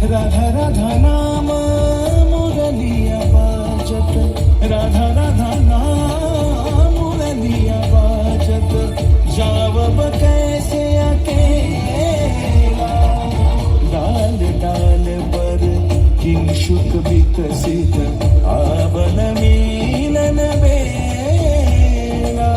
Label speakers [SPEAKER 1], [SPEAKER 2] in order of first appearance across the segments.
[SPEAKER 1] राधा राधा नाम मुरलिया बाजत, राधा राधा नाम मुरलिया बाजत, जावब कैसे अकेला। डाल डाल पर किंशुक विकसित आवन मिलन बेला।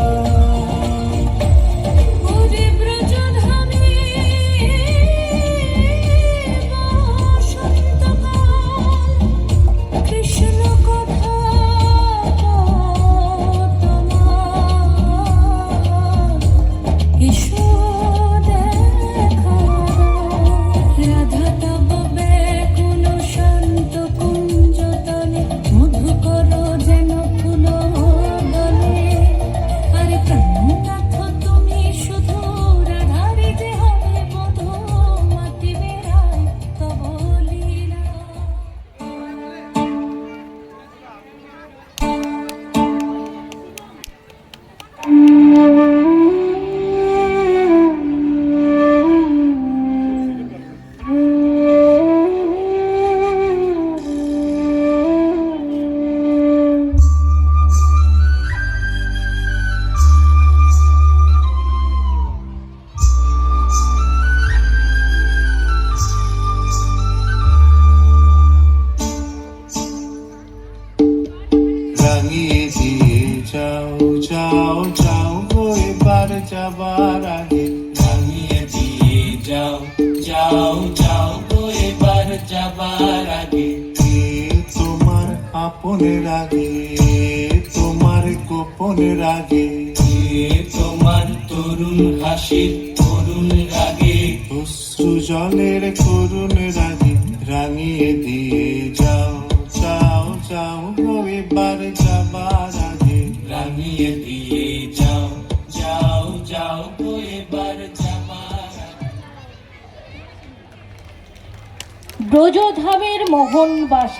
[SPEAKER 1] যাবার আগে রাঙিয়ে দিয়ে যাও, যাও যাও গো এবার যাবার আগে। তোমার আপনের আগে, তোমার গোপনের আগে, তোমার তরুণ হাসির করুণ রাগে, অশ্রু জলের করুণ রাগে রাঙিয়ে দিয়ে যাও, যাও যাও গো এবার যাবার আগে। রাঙিয়ে দিয়ে যাও, যাও যাও গো এবার যাবার আগে।
[SPEAKER 2] ব্রজধামের মোহনবাসী